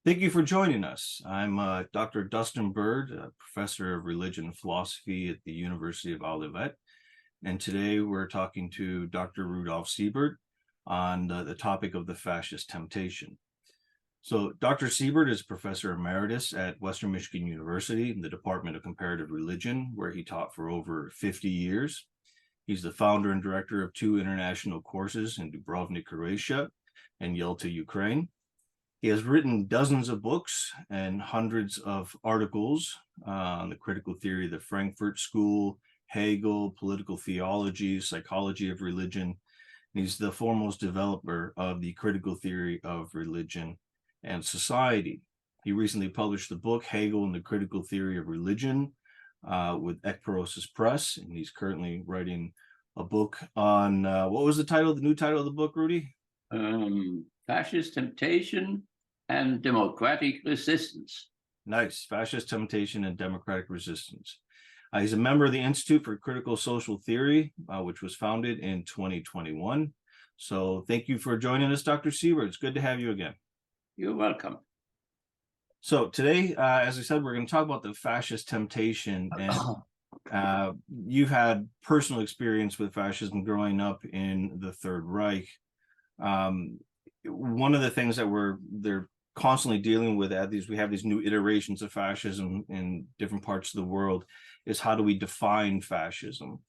Thank you for joining us. I'm Dr. Dustin Byrd, a professor of religion and philosophy at the University of Olivet. And today we're talking to Dr. Rudolf Siebert on the topic of the fascist temptation. So Dr. Siebert is professor emeritus at Western Michigan University in the Department of Comparative Religion, where he taught for over 50 years. He's the founder and director of two international courses in Dubrovnik, Croatia, and Yalta, Ukraine. He has written dozens of books and hundreds of articles on the critical theory of the Frankfurt School, Hegel, political theology, psychology of religion. He's the foremost developer of the critical theory of religion and society. He recently published the book Hegel and the Critical Theory of Religion with Ekpyrosis Press, and he's currently writing a book on, what was the new title of the book, Rudy? Fascist Temptation and Democratic Resistance. Nice. Fascist Temptation and Democratic Resistance. He's a member of the Institute for Critical Social Theory, which was founded in 2021. So thank you for joining us, Dr. Siebert. It's good to have you again. You're welcome. So today, as I said, we're going to talk about the fascist temptation. And you've had personal experience with fascism growing up in the Third Reich. One of the things that they're constantly dealing with we have these new iterations of fascism in different parts of the world, is how do we define fascism?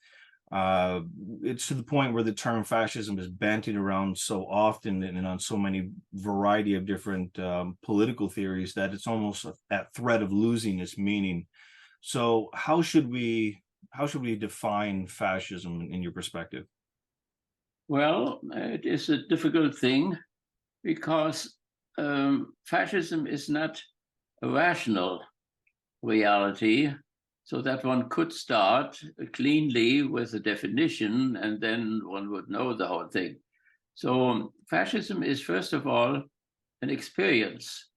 It's to the point where the term fascism is bandied around so often and on so many variety of different political theories that it's almost at threat of losing its meaning. So how should we define fascism in your perspective? Well, it is a difficult thing because fascism is not a rational reality, so that one could start cleanly with a definition and then one would know the whole thing. So fascism is, first of all, an experience.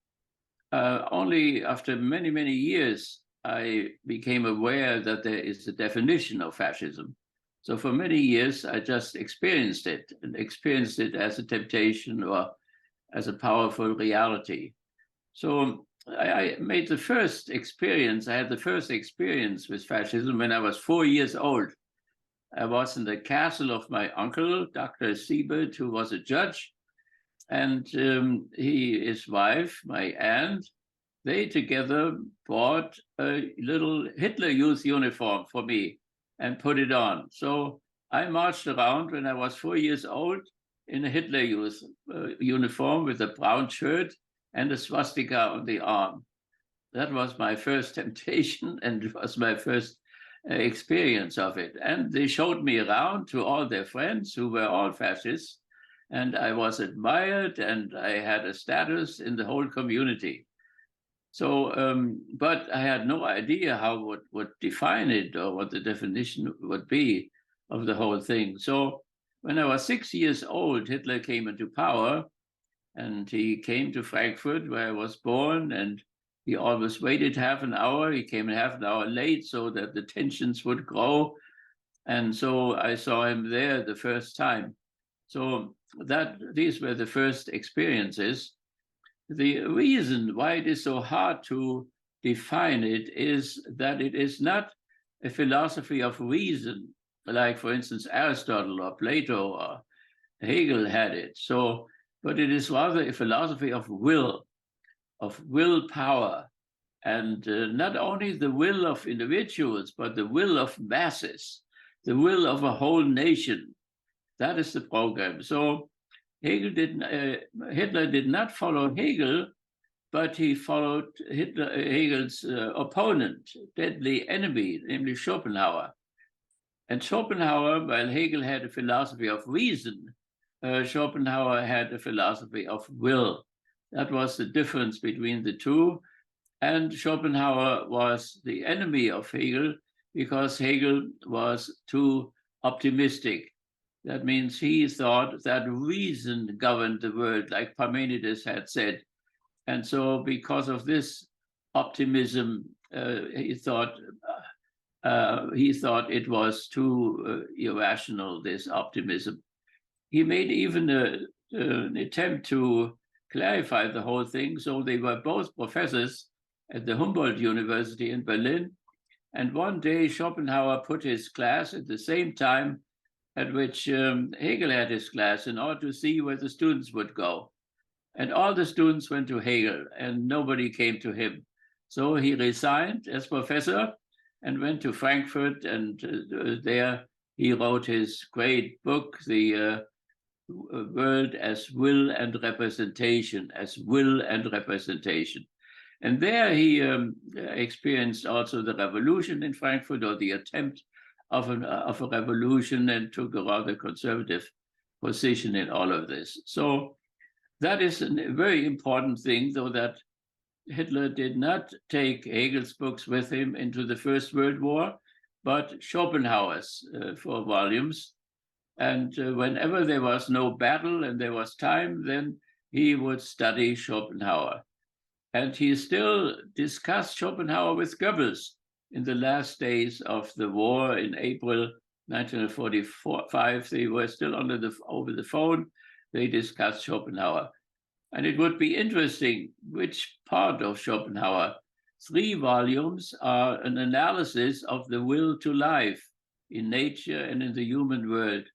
Only after many, many years, I became aware that there is a definition of fascism. So for many years, I just experienced it as a temptation or as a powerful reality. So I made the first experience. I had the first experience with fascism when I was 4 years old. I was in the castle of my uncle, Dr. Siebert, who was a judge, and his wife, my aunt, they together bought a little Hitler Youth uniform for me and put it on. So I marched around when I was 4 years old in a Hitler Youth uniform with a brown shirt and a swastika on the arm. That was my first temptation, and it was my first experience of it. And they showed me around to all their friends who were all fascists, and I was admired, and I had a status in the whole community. So, but I had no idea how would define it or what the definition would be of the whole thing. So when I was 6 years old, Hitler came into power, and he came to Frankfurt, where I was born, and he always waited half an hour. He came half an hour late so that the tensions would grow. And so I saw him there the first time. So these were the first experiences. The reason why it is so hard to define it is that it is not a philosophy of reason, like, for instance, Aristotle or Plato or Hegel had it. So, but it is rather a philosophy of willpower, and not only the will of individuals, but the will of masses, the will of a whole nation. That is the program. So Hitler did not follow Hegel, but he followed Hegel's opponent, deadly enemy, namely Schopenhauer. And Schopenhauer, while Hegel had a philosophy of reason, Schopenhauer had a philosophy of will. That was the difference between the two. And Schopenhauer was the enemy of Hegel because Hegel was too optimistic. That means he thought that reason governed the world, like Parmenides had said. And so because of this optimism, he thought it was too irrational, this optimism. He made even an attempt to clarified the whole thing. So they were both professors at the Humboldt University in Berlin. And one day Schopenhauer put his class at the same time at which Hegel had his class in order to see where the students would go. And all the students went to Hegel and nobody came to him. So he resigned as professor and went to Frankfurt, and there he wrote his great book, The World as Will and Representation, as Will and Representation. And there he experienced also the revolution in Frankfurt, or the attempt of a revolution, and took a rather conservative position in all of this. So that is a very important thing, though, that Hitler did not take Hegel's books with him into the First World War, but Schopenhauer's 4 volumes. And whenever there was no battle and there was time, then he would study Schopenhauer. And he still discussed Schopenhauer with Goebbels in the last days of the war in April 1945. They were still over the phone. They discussed Schopenhauer. And it would be interesting which part of Schopenhauer. 3 volumes are an analysis of the will to life in nature and in the human world.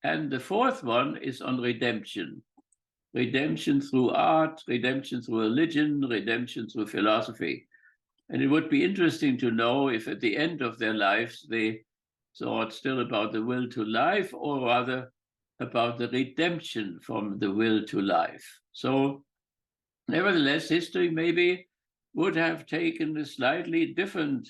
And the 4th one is on redemption. Redemption through art, redemption through religion, redemption through philosophy. And it would be interesting to know if at the end of their lives they thought still about the will to life, or rather about the redemption from the will to life. So nevertheless, history maybe would have taken a slightly different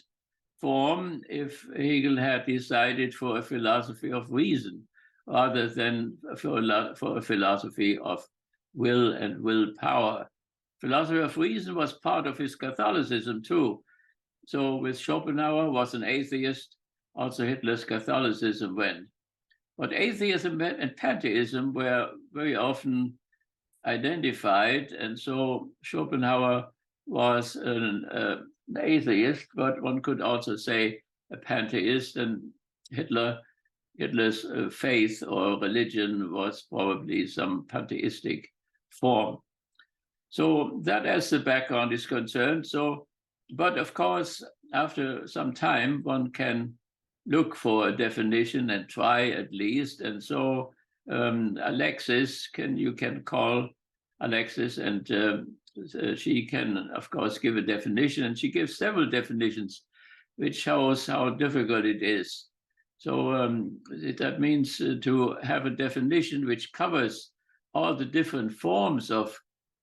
form if Hegel had decided for a philosophy of reason rather than for a philosophy of will and willpower. Philosophy of reason was part of his Catholicism too. So with Schopenhauer was an atheist, also Hitler's Catholicism went. But atheism and pantheism were very often identified, and so Schopenhauer was an atheist, but one could also say a pantheist, and Hitler's faith or religion was probably some pantheistic form. So that, as the background is concerned. So, but of course, after some time, one can look for a definition and try at least. And so Alexis, you can call Alexis, and she can, of course, give a definition, and she gives several definitions, which shows how difficult it is. So that means to have a definition which covers all the different forms of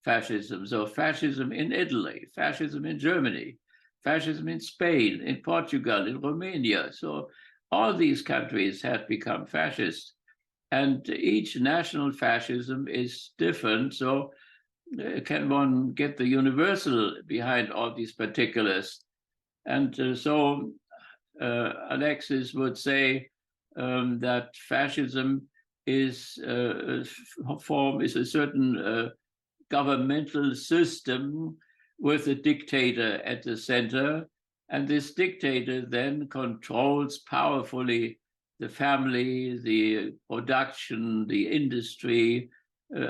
fascism. So fascism in Italy, fascism in Germany, fascism in Spain, in Portugal, in Romania. So all these countries had become fascist. And each national fascism is different. So can one get the universal behind all these particulars? And so Alexis would say that fascism is a certain governmental system with a dictator at the center, and this dictator then controls powerfully the family, the production, the industry,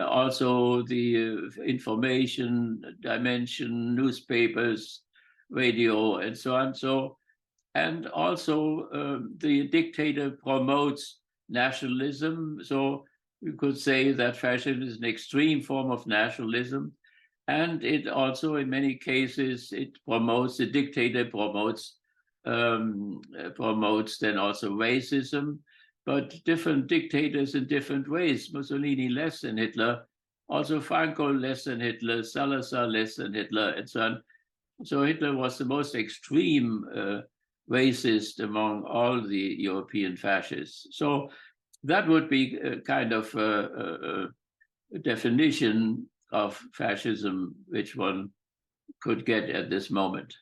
also the information dimension, newspapers, radio, and so on. So, and also the dictator promotes nationalism. So we could say that fascism is an extreme form of nationalism. And it also, in many cases, the dictator promotes then also racism, but different dictators in different ways. Mussolini less than Hitler, also Franco less than Hitler, Salazar less than Hitler, and so on. So Hitler was the most extreme racist among all the European fascists. So that would be a kind of a definition of fascism which one could get at this moment.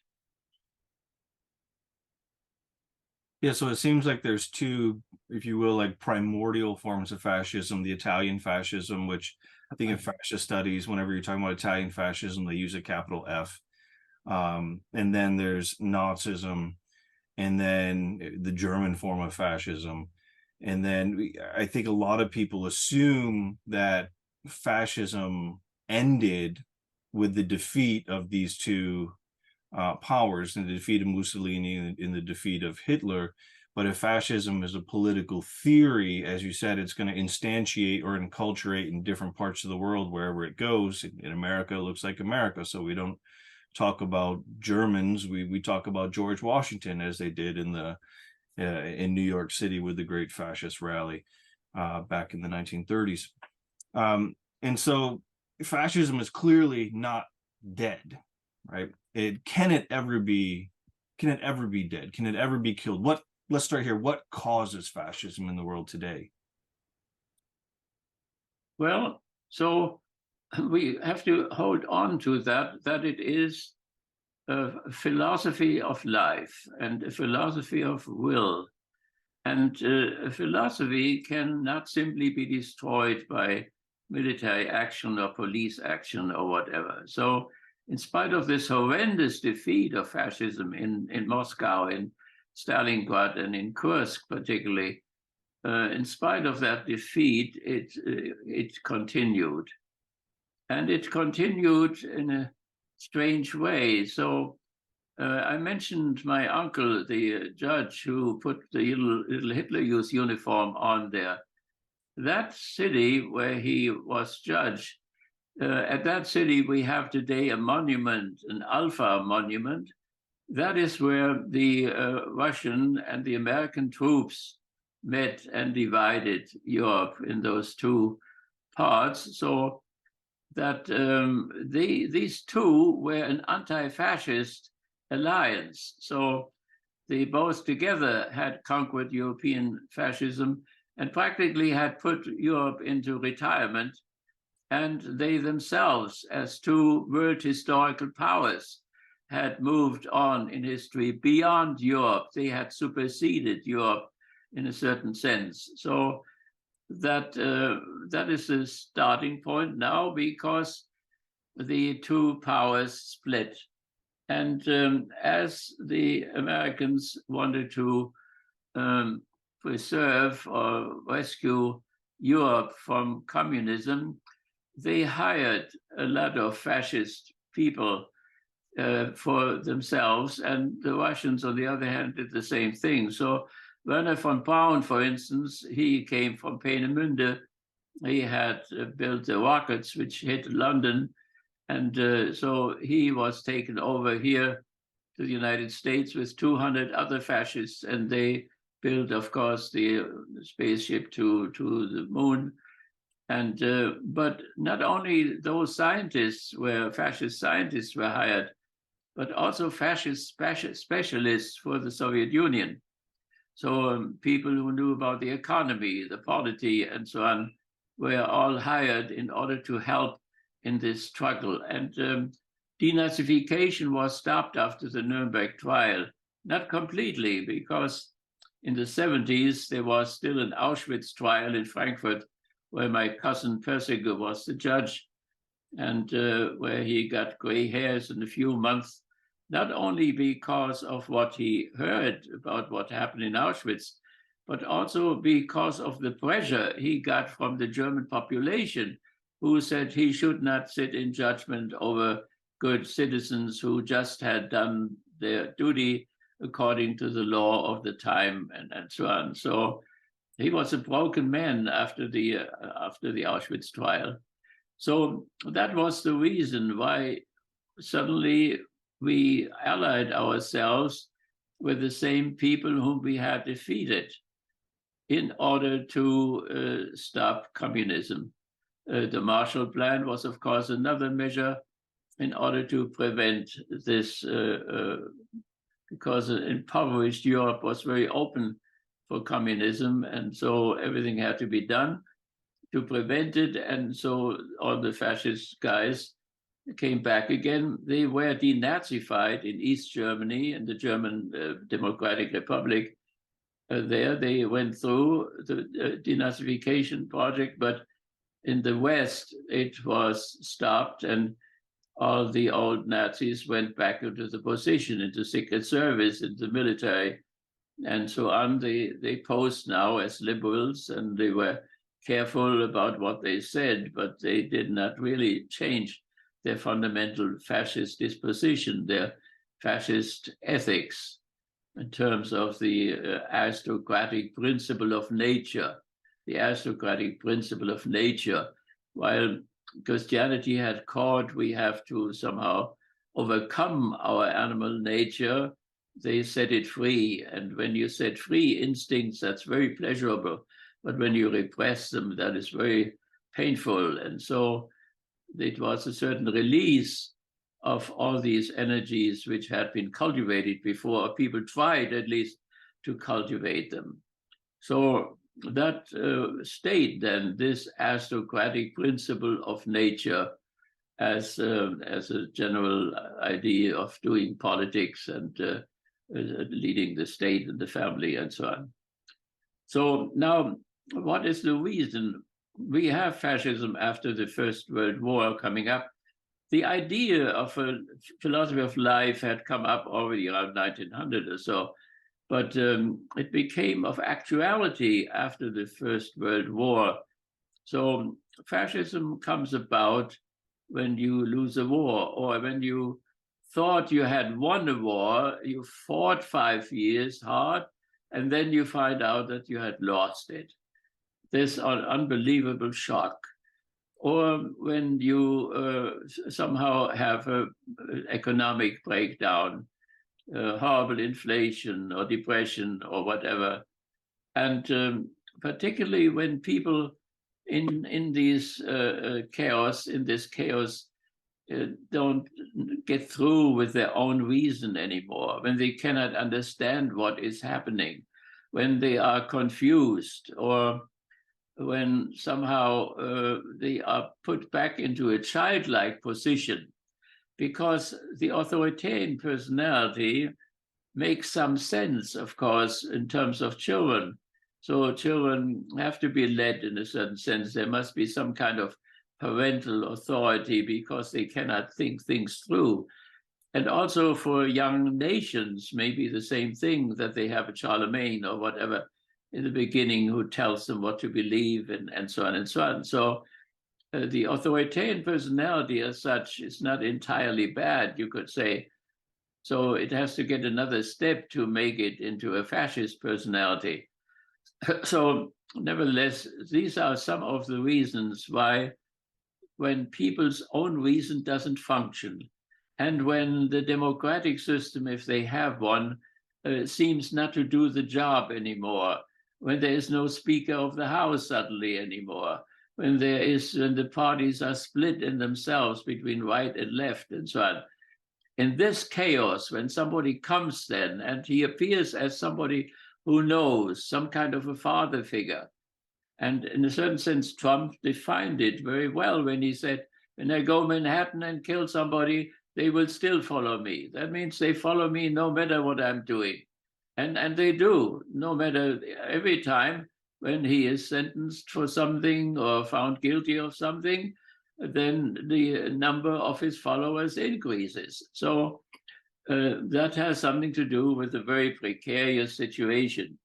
Yeah, so it seems like there's 2, if you will, like primordial forms of fascism: the Italian fascism, which I think in fascist studies, whenever you're talking about Italian fascism, they use a capital F. And then there's Nazism, and then the German form of fascism. And then I think a lot of people assume that fascism ended with the defeat of these two powers, and the defeat of Mussolini and in the defeat of Hitler. But if fascism is a political theory, as you said, it's going to instantiate or enculturate in different parts of the world wherever it goes. In America, it looks like America, so we don't talk about Germans. We talk about George Washington, as they did in New York City with the Great Fascist Rally back in the 1930s. And so fascism is clearly not dead, right? Can it ever be dead? Can it ever be killed? Let's start here. What causes fascism in the world today? Well, so we have to hold on to that it is a philosophy of life and a philosophy of will. And a philosophy cannot simply be destroyed by military action or police action or whatever. So in spite of this horrendous defeat of fascism in Moscow, in Stalingrad, and in Kursk particularly, in spite of that defeat, it continued. And it continued in a strange way. So I mentioned my uncle, the judge who put the little Hitler Youth uniform on there. That city where he was judge, at that city we have today a monument, an Alpha monument. That is where the Russian and the American troops met and divided Europe in those two parts. So that these two were an anti-fascist alliance. So they both together had conquered European fascism and practically had put Europe into retirement. And they themselves, as two world historical powers, had moved on in history beyond Europe. They had superseded Europe in a certain sense. So that is the starting point now, because the two powers split. And as the Americans wanted to preserve or rescue Europe from communism, they hired a lot of fascist people for themselves, and the Russians, on the other hand, did the same thing. So Werner von Braun, for instance, he came from Peenemünde. He had built the rockets which hit London, and so he was taken over here to the United States with 200 other fascists, and they built, of course, the spaceship to the moon. And but not only those scientists were fascist scientists were hired, but also fascist specialists for the Soviet Union. So people who knew about the economy, the polity, and so on, were all hired in order to help in this struggle. And denazification was stopped after the Nuremberg trial, not completely, because in the 70s, there was still an Auschwitz trial in Frankfurt, where my cousin Persiger was the judge, and where he got gray hairs in a few months, not only because of what he heard about what happened in Auschwitz, but also because of the pressure he got from the German population, who said he should not sit in judgment over good citizens who just had done their duty according to the law of the time, and so on. So he was a broken man after the Auschwitz trial. So that was the reason why suddenly we allied ourselves with the same people whom we had defeated in order to stop communism. The Marshall Plan was, of course, another measure in order to prevent this, because impoverished Europe was very open for communism, and so everything had to be done to prevent it. And so all the fascist guys came back again. They were denazified in East Germany, in the German Democratic Republic. There they went through the denazification project, but in the West it was stopped, and all the old Nazis went back into the position, into secret service, into the military, and so on. They posed now as liberals, and they were careful about what they said, but they did not really change their fundamental fascist disposition, their fascist ethics in terms of the aristocratic principle of nature, the aristocratic principle of nature. While Christianity had caught we have to somehow overcome our animal nature, they set it free. And when you set free instincts, that's very pleasurable. But when you repress them, that is very painful. And so it was a certain release of all these energies which had been cultivated before. People tried at least to cultivate them. So that state then, this aristocratic principle of nature as a general idea of doing politics and leading the state and the family and so on. So now, what is the reason? We have fascism after the First World War coming up. The idea of a philosophy of life had come up already around 1900 or so, but it became of actuality after the First World War. So fascism comes about when you lose a war, or when you thought you had won a war, you fought 5 years hard, and then you find out that you had lost it. This unbelievable shock. Or when you somehow have an economic breakdown, horrible inflation or depression or whatever. And particularly when people in this chaos don't get through with their own reason anymore, when they cannot understand what is happening, when they are confused, or when somehow they are put back into a childlike position, because the authoritarian personality makes some sense, of course, in terms of children. So children have to be led in a certain sense. There must be some kind of parental authority because they cannot think things through. And also for young nations, maybe the same thing, that they have a Charlemagne or whatever in the beginning who tells them what to believe and so on and so on. So the authoritarian personality as such is not entirely bad, you could say. So it has to get another step to make it into a fascist personality. So nevertheless, these are some of the reasons why, when people's own reason doesn't function, and when the democratic system, if they have one, seems not to do the job anymore, when there is no Speaker of the House suddenly anymore, when the parties are split in themselves between right and left and so on. In this chaos, when somebody comes then and he appears as somebody who knows, some kind of a father figure, and in a certain sense, Trump defined it very well when he said, when I go Manhattan and kill somebody, they will still follow me. That means they follow me no matter what I'm doing. And they do, no matter, every time when he is sentenced for something or found guilty of something, then the number of his followers increases. So that has something to do with a very precarious situation.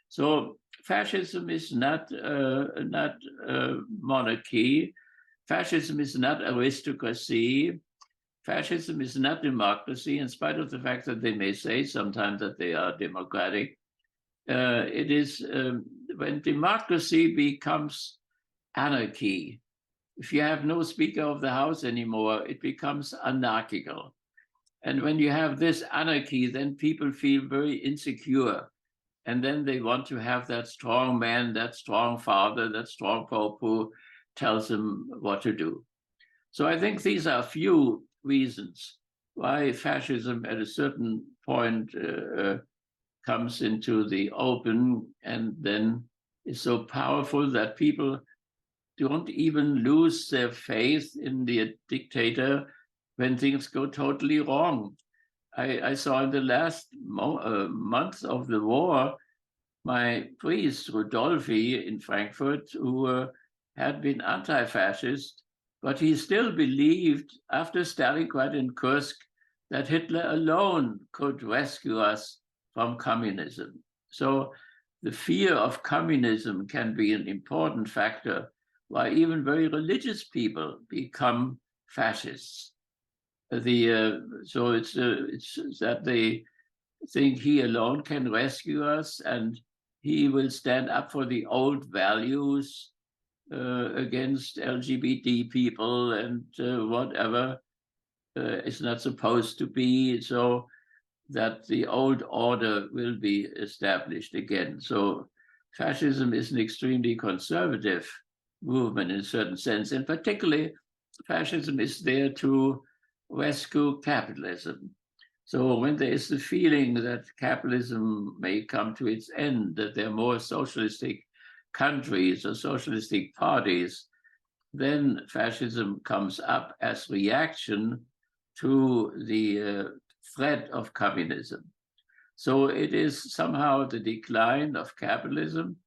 So fascism is not monarchy. Fascism is not aristocracy. Fascism is not democracy, in spite of the fact that they may say sometimes that they are democratic. It is when democracy becomes anarchy. If you have no Speaker of the House anymore, it becomes anarchical. And when you have this anarchy, then people feel very insecure. And then they want to have that strong man, that strong father, that strong pope who tells them what to do. So I think these are few reasons why fascism at a certain point comes into the open and then is so powerful that people don't even lose their faith in the dictator when things go totally wrong. I saw in the last month of the war, my priest, Rudolf J in Frankfurt, who had been anti-fascist, but he still believed, after Stalingrad and Kursk, that Hitler alone could rescue us from communism. So the fear of communism can be an important factor why even very religious people become fascists. So it's that they think he alone can rescue us, and he will stand up for the old values against LGBT people and whatever is not supposed to be, so that the old order will be established again. So fascism is an extremely conservative movement in a certain sense, and particularly fascism is there to rescue capitalism. So when there is the feeling that capitalism may come to its end, that there are more socialistic countries or socialistic parties, then fascism comes up as reaction to the threat of communism. So it is somehow the decline of capitalism,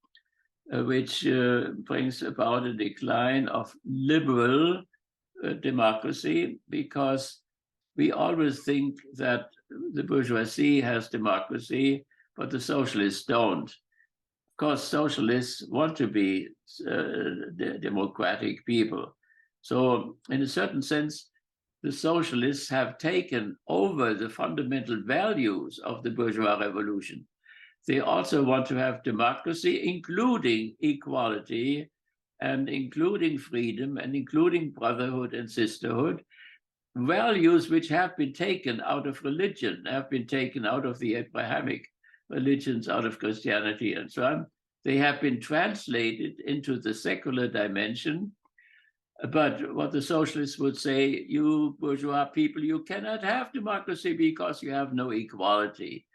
which brings about a decline of liberal democracy, because we always think that the bourgeoisie has democracy, but the socialists don't. Of course, socialists want to be democratic people. So in a certain sense, the socialists have taken over the fundamental values of the bourgeois revolution. They also want to have democracy, including equality and including freedom and including brotherhood and sisterhood, values which have been taken out of religion, have been taken out of the Abrahamic religions, out of Christianity and so on. They have been translated into the secular dimension. But what the socialists would say, you bourgeois people, you cannot have democracy because you have no equality.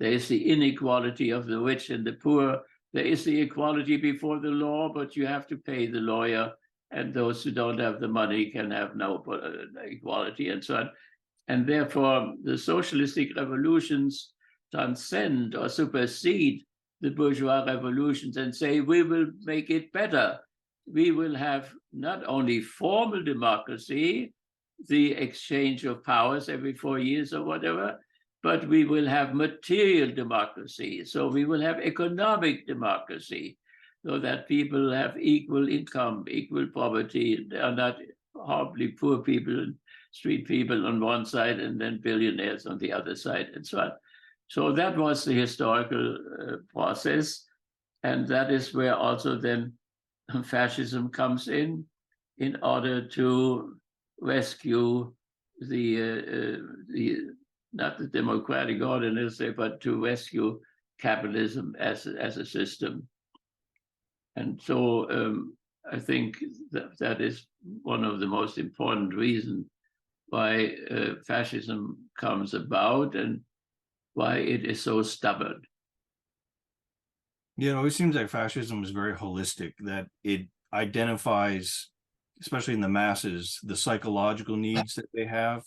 There is the inequality of the rich and the poor. There is the equality before the law, but you have to pay the lawyer, and those who don't have the money can have no equality and so on. And therefore, the socialistic revolutions transcend or supersede the bourgeois revolutions and say, we will make it better. We will have not only formal democracy, the exchange of powers every 4 years or whatever, but we will have material democracy. So we will have economic democracy, so that people have equal income, equal poverty. They are not horribly poor people, street people on one side, and then billionaires on the other side, and so on. So that was the historical process. And that is where also then fascism comes in order to rescue the not the democratic order, but to rescue capitalism as a system. And so I think that is one of the most important reasons why fascism comes about and why it is so stubborn. You know, it seems like fascism is very holistic, that it identifies, especially in the masses, the psychological needs that they have,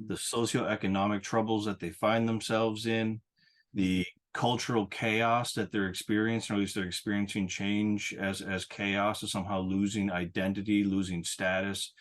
the socioeconomic troubles that they find themselves in, the cultural chaos that they're experiencing, or at least they're experiencing change as chaos, or somehow losing identity, losing status.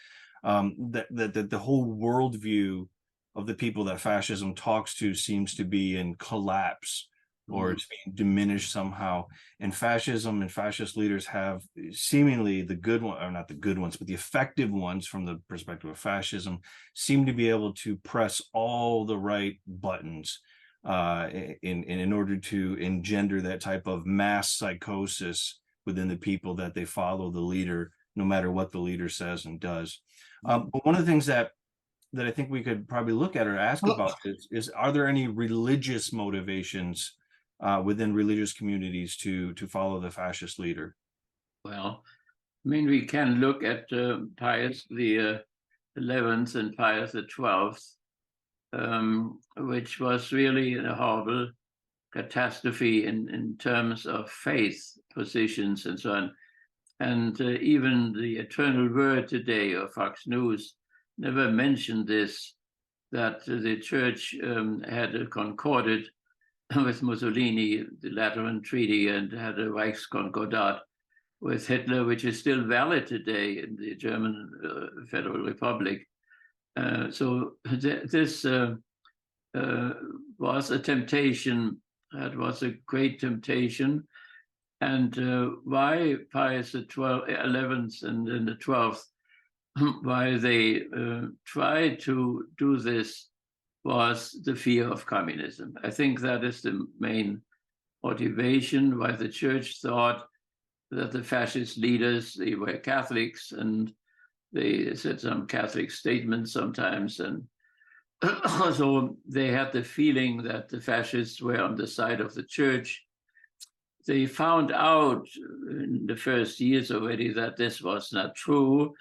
That the whole worldview of the people that fascism talks to seems to be in collapse, or it's being diminished somehow. And fascism and fascist leaders have seemingly the good one, or not the good ones, but the effective ones from the perspective of fascism, seem to be able to press all the right buttons in order to engender that type of mass psychosis within the people that they follow the leader, no matter what the leader says and does. But one of the things that I think we could probably look at or ask about is are there any religious motivations within religious communities to follow the fascist leader? Well, I mean, we can look at Pius the 11th and Pius the 12th, which was really a horrible catastrophe in terms of faith positions and so on. And even the Eternal Word today, or Fox News, never mentioned this, that the church had concorded with Mussolini, the Lateran Treaty, and had a Reichskonkordat with Hitler, which is still valid today in the German Federal Republic. So this was a temptation. That was a great temptation. And why Pius the 11th and then the 12th, why they tried to do this was the fear of communism. I think that is the main motivation why the church thought that the fascist leaders, they were Catholics, and they said some Catholic statements sometimes. And so they had the feeling that the fascists were on the side of the church. They found out in the first years already that this was not true.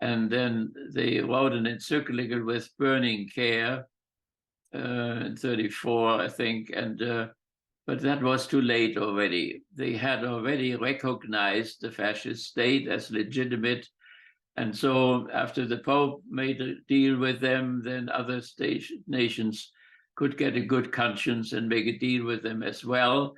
And then they wrote an encyclical with burning care in 34, I think. But that was too late already. They had already recognized the fascist state as legitimate. And so after the Pope made a deal with them, then other nations could get a good conscience and make a deal with them as well.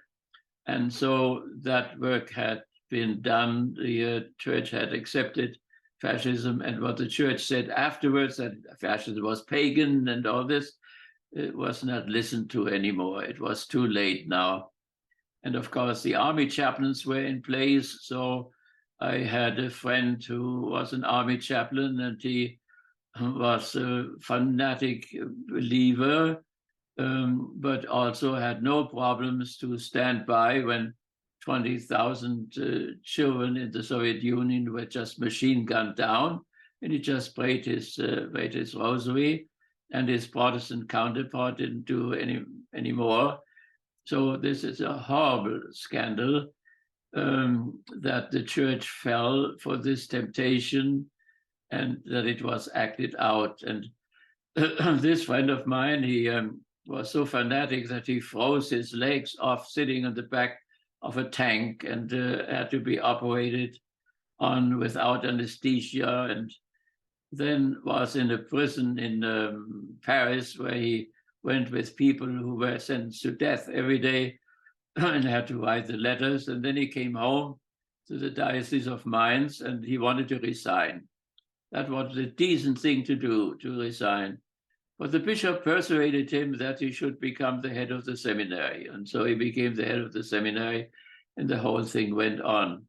And so that work had been done. The church had accepted fascism. And what the church said afterwards, that fascism was pagan and all this, it was not listened to anymore. It was too late now. And of course, the army chaplains were in place. So I had a friend who was an army chaplain, and he was a fanatic believer, but also had no problems to stand by when 20,000 children in the Soviet Union were just machine gunned down, and he just prayed his rosary, and his Protestant counterpart didn't do any more. So this is a horrible scandal that the church fell for this temptation and that it was acted out. And this friend of mine, he was so fanatic that he froze his legs off sitting on the back of a tank and had to be operated on without anesthesia, and then was in a prison in Paris where he went with people who were sentenced to death every day and had to write the letters. And then he came home to the Diocese of Mainz and he wanted to resign. That was the decent thing to do, to resign. But the bishop persuaded him that he should become the head of the seminary. And so he became the head of the seminary, and the whole thing went on.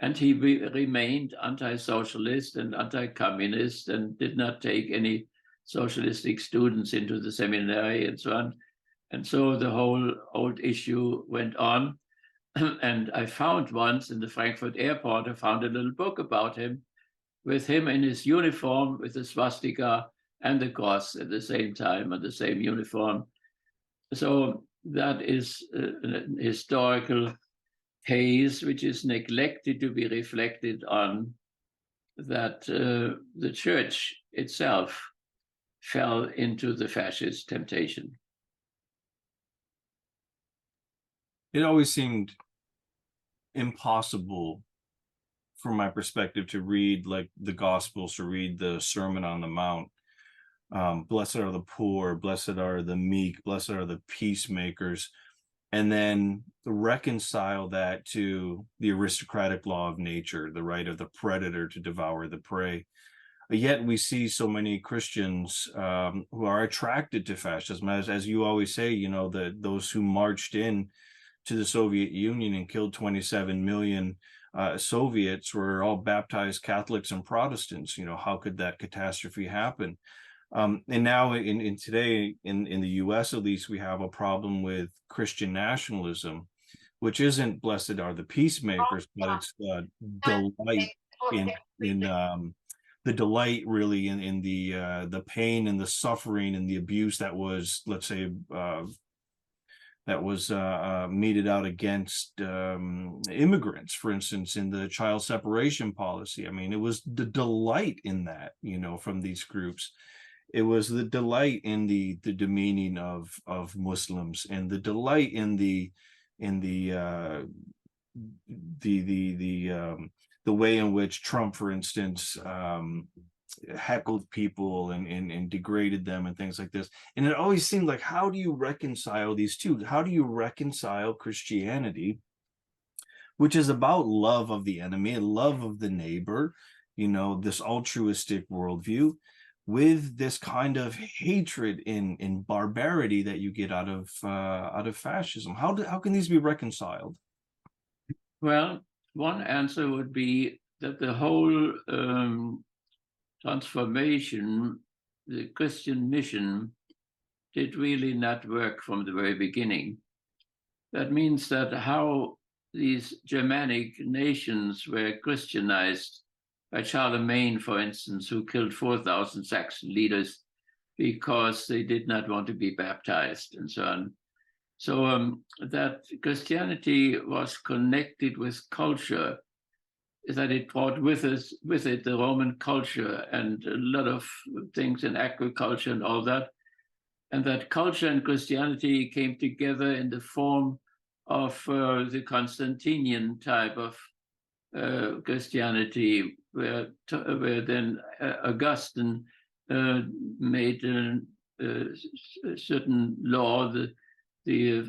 And he remained anti-socialist and anti-communist and did not take any socialistic students into the seminary and so on. And so the whole old issue went on. And I found once in the Frankfurt airport, I found a little book about him, with him in his uniform with the swastika and the cross at the same time, on the same uniform. So that is a historical case which is neglected to be reflected on, that the church itself fell into the fascist temptation. It always seemed impossible from my perspective to read like the Gospels, to read the Sermon on the Mount. Blessed are the poor, blessed are the meek, blessed are the peacemakers, and then reconcile that to the aristocratic law of nature, the right of the predator to devour the prey. Yet we see so many Christians who are attracted to fascism, as you always say, you know, those who marched in to the Soviet Union and killed 27 million Soviets were all baptized Catholics and Protestants. You know, how could that catastrophe happen? And now in today, in the US at least, we have a problem with Christian nationalism, which isn't blessed are the peacemakers, but it's delight in the delight really in the pain and the suffering and the abuse that was, let's say, meted out against immigrants, for instance, in the child separation policy. I mean, it was the delight in that, you know, from these groups. It was the delight in the demeaning of Muslims, and the delight in the way in which Trump, for instance, heckled people and degraded them and things like this. And it always seemed like, how do you reconcile these two? How do you reconcile Christianity, which is about love of the enemy and love of the neighbor, you know, this altruistic worldview, with this kind of hatred in barbarity that you get out of fascism? How can these be reconciled? Well, one answer would be that the whole transformation, the Christian mission, did really not work from the very beginning. That means that how these Germanic nations were Christianized by Charlemagne, for instance, who killed 4,000 Saxon leaders because they did not want to be baptized and so on. So that Christianity was connected with culture, that it brought with it the Roman culture and a lot of things in agriculture and all that. And that culture and Christianity came together in the form of the Constantinian type of Christianity, where then Augustine made a certain law, the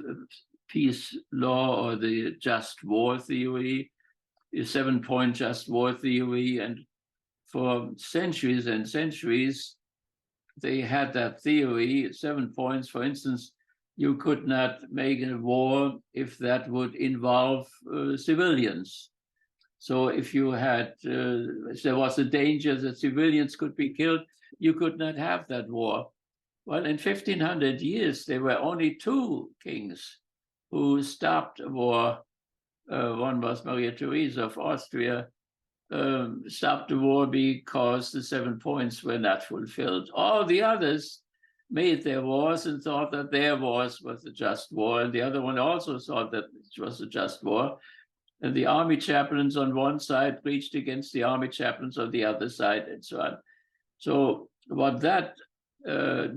peace law or the just war theory, the 7-point just war theory. And for centuries and centuries, they had that theory, 7 points. For instance, you could not make a war if that would involve civilians. So if you had, if there was a danger that civilians could be killed, you could not have that war. Well, in 1500 years, there were only 2 kings who stopped a war. One was Maria Theresa of Austria, stopped the war because the 7 points were not fulfilled. All the others made their wars and thought that their wars was a just war, and the other one also thought that it was a just war. And the army chaplains on one side preached against the army chaplains on the other side, and so on. So what that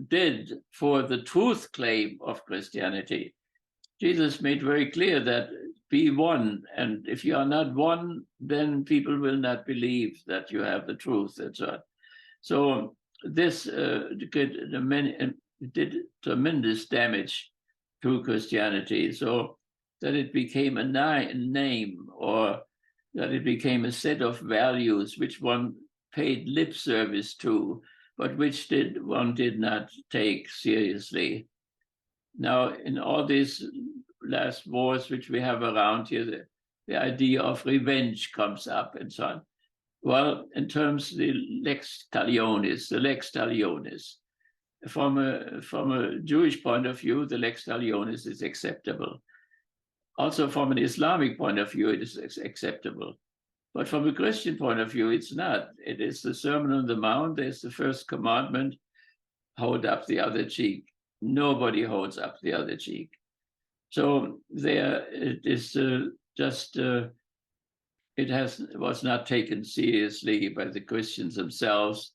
did for the truth claim of Christianity, Jesus made very clear that be one, and if you are not one, then people will not believe that you have the truth, and so on. So this did tremendous damage to Christianity, so that it became a name, or that it became a set of values which one paid lip service to, but which one did not take seriously. Now, in all these last wars which we have around here, the idea of revenge comes up and so on. Well, in terms of the lex talionis, from a Jewish point of view, the lex talionis is acceptable. Also, from an Islamic point of view, it is acceptable. But from a Christian point of view, it's not. It is the Sermon on the Mount. There's the first commandment, hold up the other cheek. Nobody holds up the other cheek. So there it is was not taken seriously by the Christians themselves.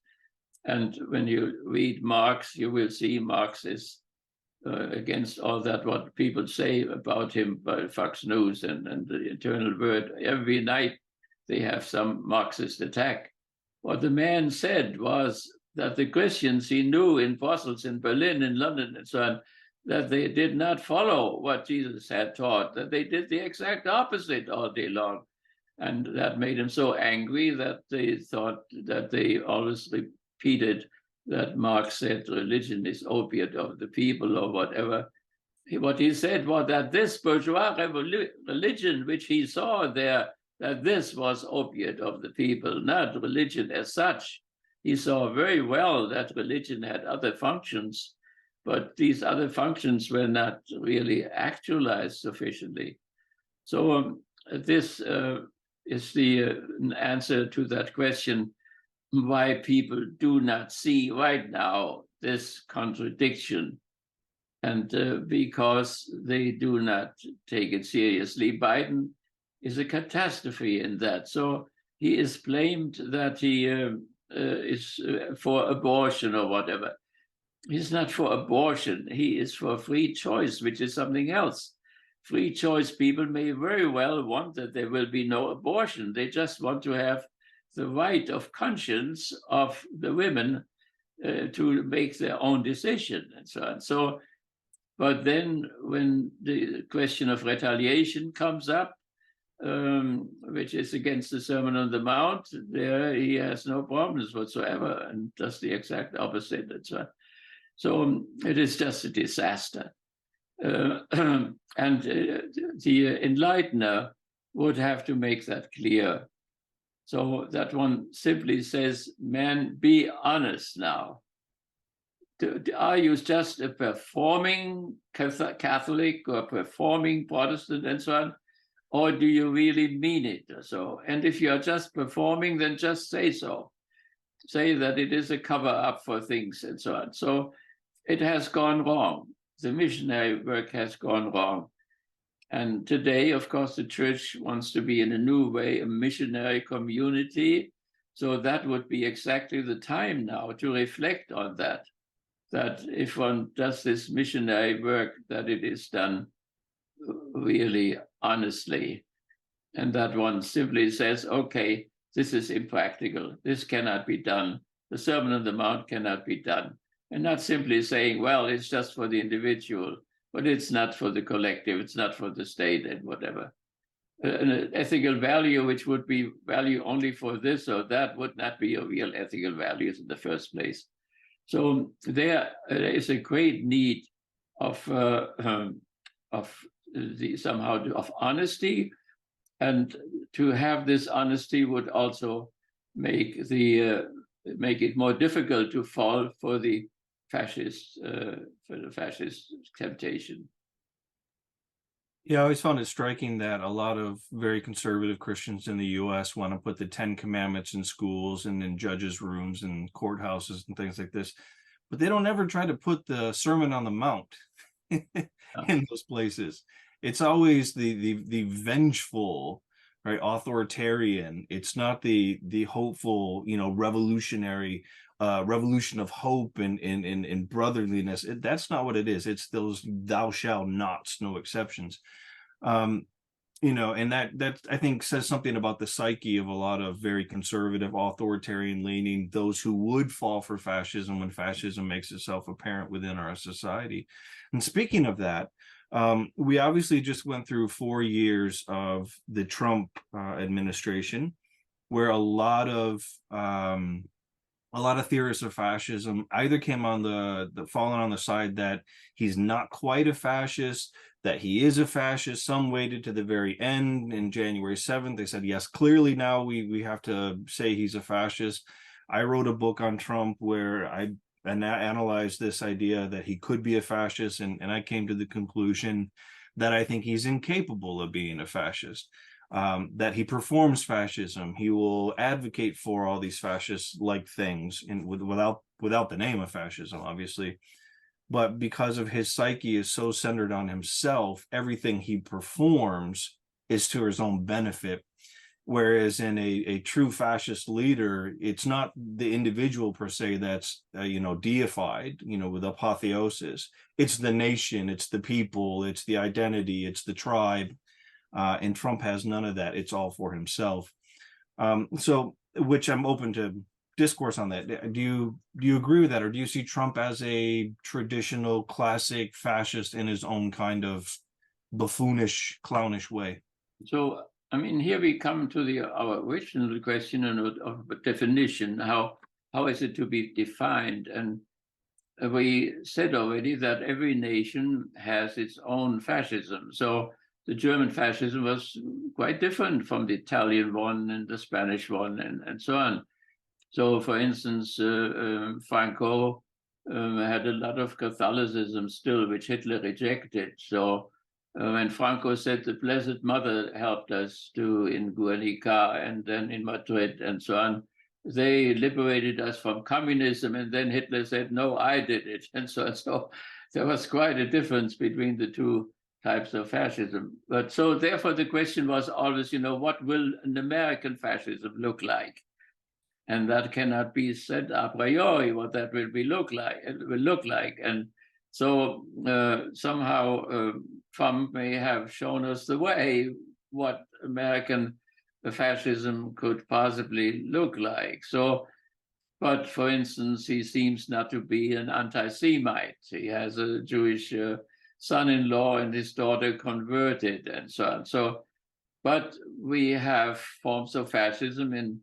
And when you read Marx, you will see Marx is against all that what people say about him by Fox News and the Eternal Word. Every night they have some Marxist attack. What the man said was that the Christians he knew in Brussels, in Berlin, in London, and so on, that they did not follow what Jesus had taught, that they did the exact opposite all day long. And that made him so angry that they thought that they always repeated that Marx said religion is opiate of the people or whatever. What he said was that this bourgeois religion, which he saw there, that this was opiate of the people, not religion as such. He saw very well that religion had other functions, but these other functions were not really actualized sufficiently. So this is the answer to that question, why people do not see right now this contradiction, and because they do not take it seriously. Biden is a catastrophe in that. So he is blamed that he is for abortion or whatever. He's not for abortion. He is for free choice, which is something else. Free choice people may very well want that there will be no abortion. They just want to have the right of conscience of the women to make their own decision and so on. So, but then when the question of retaliation comes up, which is against the Sermon on the Mount, there he has no problems whatsoever and does the exact opposite and so on. So it is just a disaster. And the enlightener would have to make that clear. So that one simply says, man, be honest now. Are you just a performing Catholic or performing Protestant and so on? Or do you really mean it or so? And if you're just performing, then just say so. Say that it is a cover up for things and so on. So it has gone wrong. The missionary work has gone wrong. And today, of course, the church wants to be in a new way a missionary community. So that would be exactly the time now to reflect on that, that if one does this missionary work, that it is done really honestly, and that one simply says, okay, this is impractical. This cannot be done. The Sermon on the Mount cannot be done. And not simply saying, well, it's just for the individual, but it's not for the collective, it's not for the state and whatever. An ethical value which would be value only for this or that would not be a real ethical value in the first place. So there is a great need of honesty, and to have this honesty would also make it more difficult to fall for the fascist temptation. Yeah, I always found it striking that a lot of very conservative Christians in the U.S. want to put the 10 Commandments in schools and in judges' rooms and courthouses and things like this, but they don't ever try to put the Sermon on the Mount in those places. It's always the vengeful, right, authoritarian. It's not the hopeful, revolutionary revolution of hope and brotherliness. That's not what it is. It's those thou shalt nots, no exceptions. And that I think says something about the psyche of a lot of very conservative, authoritarian leaning, those who would fall for fascism when fascism makes itself apparent within our society. And speaking of that, we obviously just went through 4 years of the Trump administration, where a lot of theorists of fascism either came on fallen on the side that he's not quite a fascist, that he is a fascist. Some waited to the very end in January 7th. They said, yes, clearly now we have to say he's a fascist. I wrote a book on Trump where I analyzed this idea that he could be a fascist, and I came to the conclusion that I think he's incapable of being a fascist. That he performs fascism. He will advocate for all these fascist-like things without the name of fascism, obviously. But because of his psyche is so centered on himself, everything he performs is to his own benefit. Whereas in a true fascist leader, it's not the individual per se that's deified, with apotheosis. It's the nation, it's the people, it's the identity, it's the tribe. And Trump has none of that. It's all for himself. So, which I'm open to discourse on that. Do you agree with that, or do you see Trump as a traditional, classic fascist in his own kind of buffoonish, clownish way? So, I mean, here we come to our original question of definition. How is it to be defined? And we said already that every nation has its own fascism. So the German fascism was quite different from the Italian one and the Spanish one and so on. So, for instance, Franco had a lot of Catholicism still, which Hitler rejected. So when Franco said the Blessed Mother helped us in Guernica and then in Madrid and so on, they liberated us from communism. And then Hitler said, no, I did it. And so there was quite a difference between the two types of fascism. But so therefore the question was always, what will an American fascism look like? And that cannot be said a priori what that will look like. And so somehow Trump may have shown us the way what American fascism could possibly look like. So, but for instance, he seems not to be an anti-Semite. He has a Jewish son-in-law and his daughter converted and so on. So, but we have forms of fascism in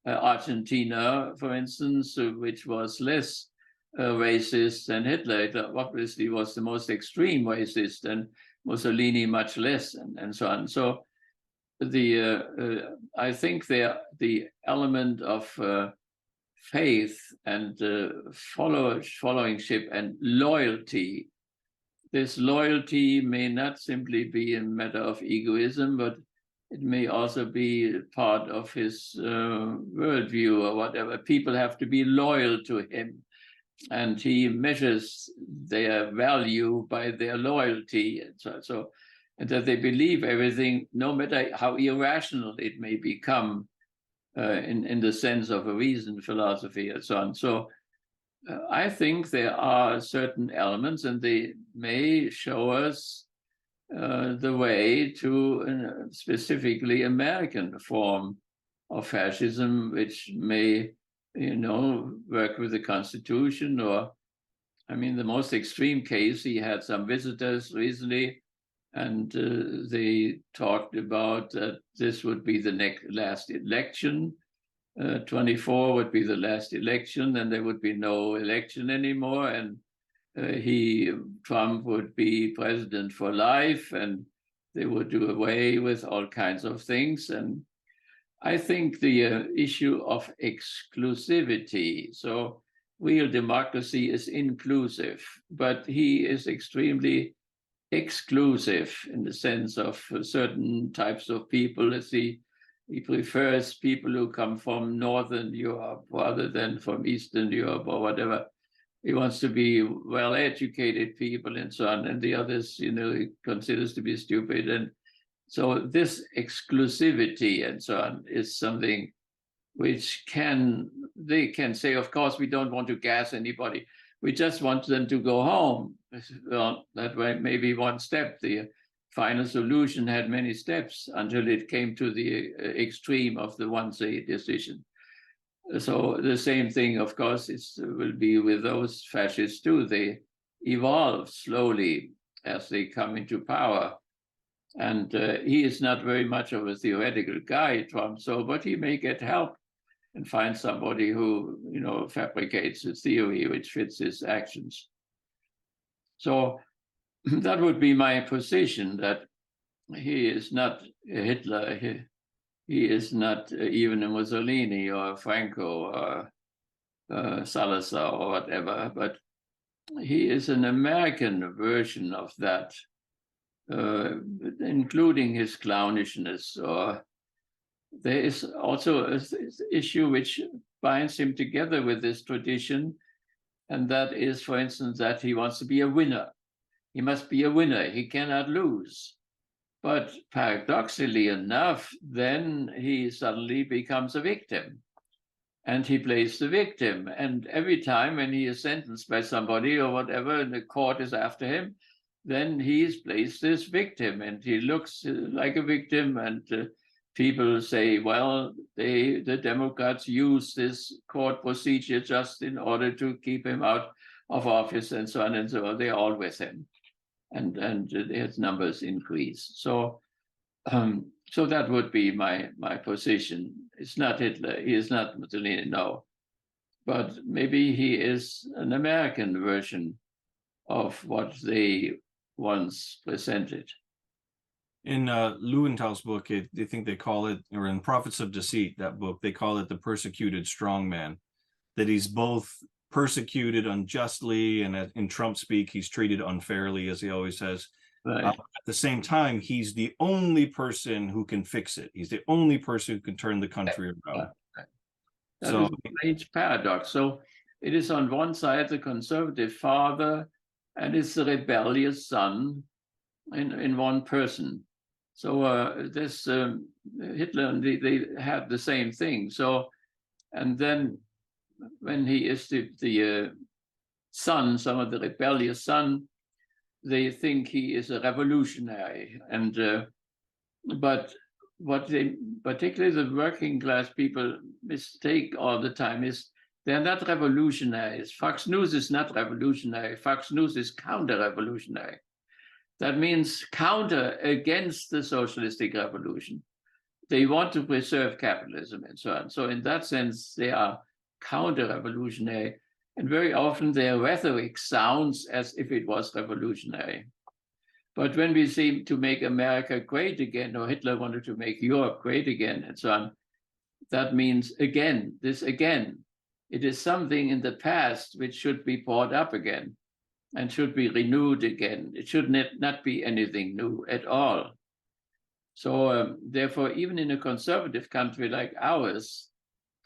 Argentina, for instance, which was less racist than Hitler. Hitler obviously was the most extreme racist, and Mussolini much less, and so on. So I think the element of faith and followingship and loyalty. This loyalty may not simply be a matter of egoism, but it may also be part of his worldview or whatever. People have to be loyal to him, and he measures their value by their loyalty. And and that they believe everything, no matter how irrational it may become, in the sense of a reasoned philosophy and so on. So I think there are certain elements, and they may show us the way to specifically American form of fascism, which may, work with the Constitution. Or, I mean, the most extreme case, he had some visitors recently, and they talked about that this would be the last election. 24 would be the last election, and there would be no election anymore, and Trump would be president for life, and they would do away with all kinds of things. And I think the issue of exclusivity, so real democracy is inclusive, but he is extremely exclusive in the sense of certain types of people. He prefers people who come from Northern Europe rather than from Eastern Europe or whatever. He wants to be well-educated people and so on, and the others, he considers to be stupid. And so this exclusivity and so on is something which they can say, of course, we don't want to gas anybody. We just want them to go home. Well, that may be one step. The final solution had many steps until it came to the extreme of the one-state decision. So the same thing, of course, will be with those fascists too. They evolve slowly as they come into power. And he is not very much of a theoretical guy, Trump, but he may get help and find somebody who, fabricates a theory which fits his actions. So that would be my position, that he is not Hitler. He is not even a Mussolini or Franco or Salazar or whatever, but he is an American version of that, including his clownishness. Or there is also an issue which binds him together with this tradition, and that is, for instance, that he wants to be a winner. He must be a winner. He cannot lose. But paradoxically enough, then he suddenly becomes a victim, and he plays the victim. And every time when he is sentenced by somebody or whatever, and the court is after him, then he is placed as victim, and he looks like a victim. And people say, well, the Democrats use this court procedure just in order to keep him out of office, and so on and so on. They're all with him. And his numbers increase. So that would be my position. It's not Hitler. He is not Mussolini, no. But maybe he is an American version of what they once presented. In Lewinthal's book, I think they call it, or in Prophets of Deceit, that book, they call it the persecuted strongman, that he's both persecuted unjustly, and in Trump speak, he's treated unfairly, as he always says. Right. At the same time, he's the only person who can fix it. He's the only person who can turn the country around. That is a strange paradox. So it is on one side the conservative father, and it's the rebellious son in one person. So this Hitler and they have the same thing. So, and then when he is the son, some of the rebellious son, they think he is a revolutionary. And but what they, particularly the working class people, mistake all the time is they're not revolutionaries. Fox News is not revolutionary. Fox News is counter-revolutionary. That means counter against the socialistic revolution. They want to preserve capitalism and so on. So in that sense, they are counter-revolutionary, and very often their rhetoric sounds as if it was revolutionary. But when we seem to make America great again, or Hitler wanted to make Europe great again, and so on, that means again, this again. It is something in the past which should be brought up again and should be renewed again. It should not be anything new at all. So therefore, even in a conservative country like ours,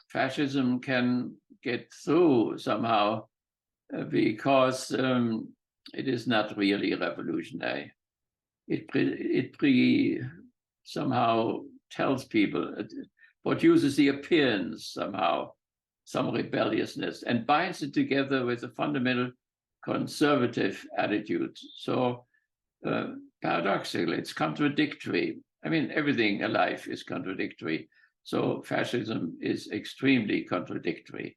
fascism can get through somehow because it is not really revolutionary. It somehow tells people, it produces the appearance somehow, some rebelliousness, and binds it together with a fundamental conservative attitude. So paradoxically, it's contradictory. I mean, everything in life is contradictory. So fascism is extremely contradictory.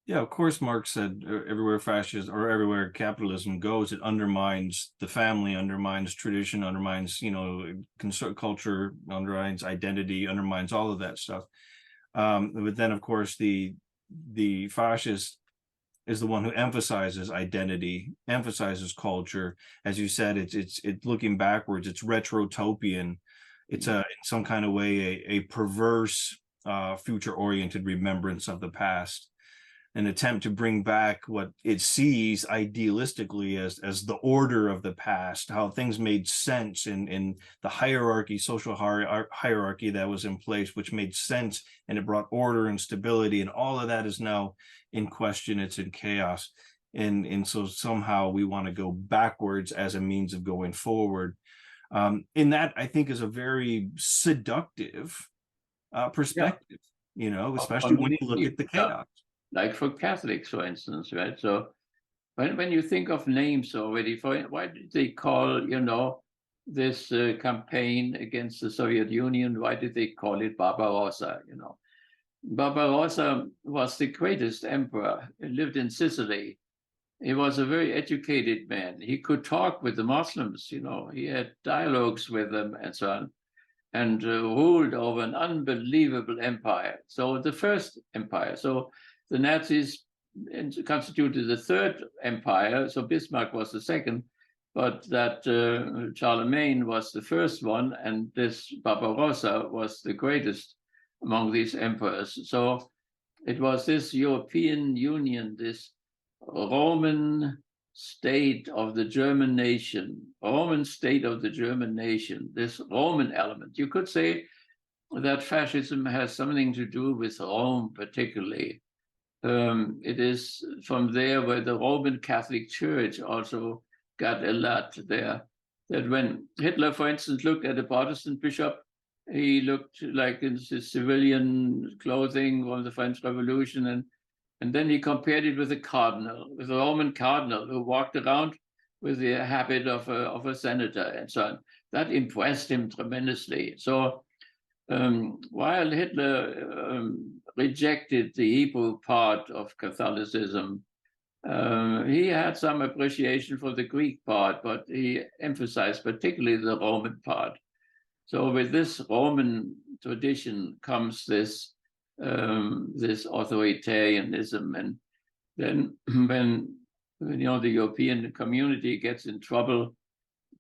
Yeah, of course, Marx said everywhere fascism or everywhere capitalism goes, it undermines the family, undermines tradition, undermines, culture, undermines identity, undermines all of that stuff. But then, of course, the fascist is the one who emphasizes identity, emphasizes culture. As you said, it's looking backwards. It's retrotopian. It's in some kind of way a perverse, future-oriented remembrance of the past, an attempt to bring back what it sees idealistically as the order of the past, how things made sense in the hierarchy, social hierarchy that was in place, which made sense, and it brought order and stability, and all of that is now in question. It's in chaos. And so somehow we want to go backwards as a means of going forward. In that, I think, is a very seductive perspective, especially when you look at the chaos. Like for Catholics, for instance, right? So when you think of names already, why did they call, this campaign against the Soviet Union, why did they call it Barbarossa, Barbarossa was the greatest emperor. He lived in Sicily. He was a very educated man. He could talk with the Muslims, he had dialogues with them and so on, and ruled over an unbelievable empire. So the first empire. So the Nazis constituted the third empire. So Bismarck was the second, but that Charlemagne was the first one, and this Barbarossa was the greatest among these emperors. So it was this European Union, this Roman state of the German nation, this Roman element. You could say that fascism has something to do with Rome particularly. It is from there where the Roman Catholic Church also got a lot there. That when Hitler, for instance, looked at a Protestant bishop, he looked like in his civilian clothing from the French Revolution, and then he compared it with a cardinal, with a Roman cardinal who walked around with the habit of a senator and so on. That impressed him tremendously. So while Hitler rejected the Hebrew part of Catholicism, he had some appreciation for the Greek part, but he emphasized particularly the Roman part. So with this Roman tradition comes this authoritarianism, and then when the European community gets in trouble,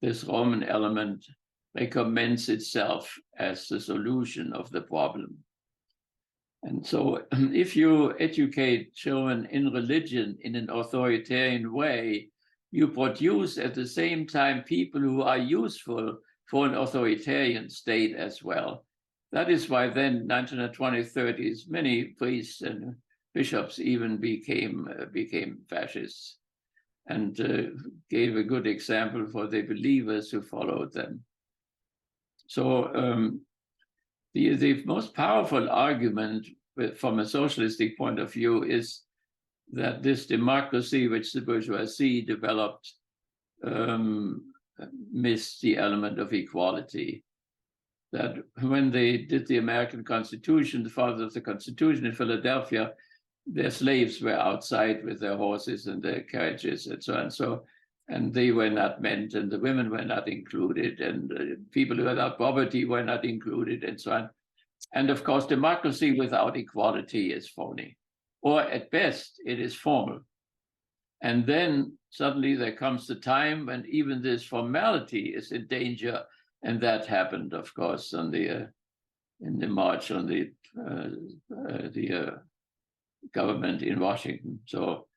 this Roman element recommends itself as the solution of the problem. And so if you educate children in religion in an authoritarian way, you produce at the same time people who are useful for an authoritarian state as well. That is why then 1920s, 30s, many priests and bishops even became fascists, and gave a good example for the believers who followed them. So the most powerful argument from a socialistic point of view is that this democracy which the bourgeoisie developed missed the element of equality. That when they did the American Constitution, the fathers of the Constitution in Philadelphia, their slaves were outside with their horses and their carriages and so on. And they were not meant, and the women were not included, and people without property were not included, and so on. And of course, democracy without equality is phony, or at best, it is formal. And then suddenly there comes the time when even this formality is in danger. And that happened, of course, on the in the march on the government in Washington. So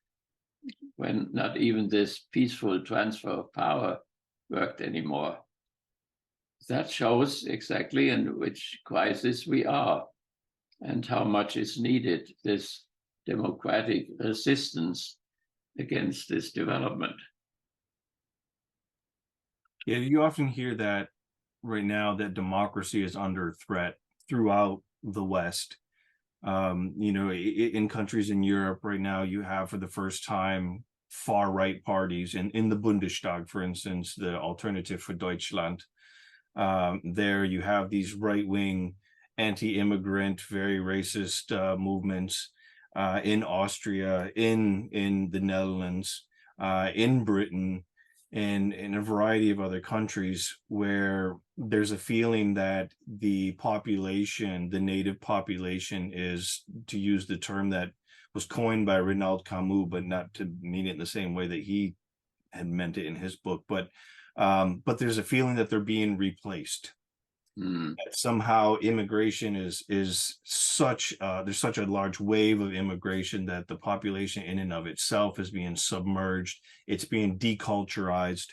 when not even this peaceful transfer of power worked anymore, that shows exactly in which crisis we are and how much is needed, this democratic resistance against this development. Yeah, you often hear that right now that democracy is under threat throughout the West. In countries in Europe right now, you have for the first time far right parties in the Bundestag, for instance, the Alternative for Deutschland. There you have these right-wing, anti-immigrant, very racist movements in Austria, in the Netherlands, in Britain, and in a variety of other countries where there's a feeling that the population, the native population, is, to use the term that was coined by Rudolf Camus, but not to mean it in the same way that he had meant it in his book, but there's a feeling that they're being replaced. That somehow immigration is such there's such a large wave of immigration that the population in and of itself is being submerged. It's being deculturized,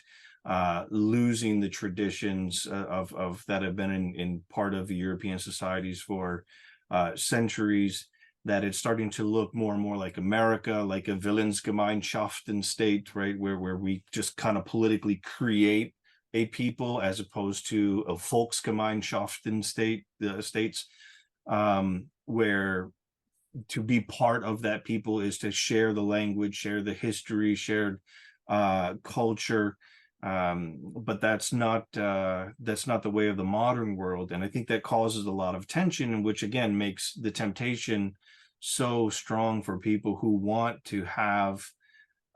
losing the traditions of that have been in part of the European societies for centuries. That it's starting to look more and more like America, like a Willensgemeinschaften state, right, where we just kind of politically create a people as opposed to a Volksgemeinschaften states, where to be part of that people is to share the language, share the history, shared culture. But that's not the way of the modern world, and I think that causes a lot of tension, which again makes the temptation so strong for people who want to have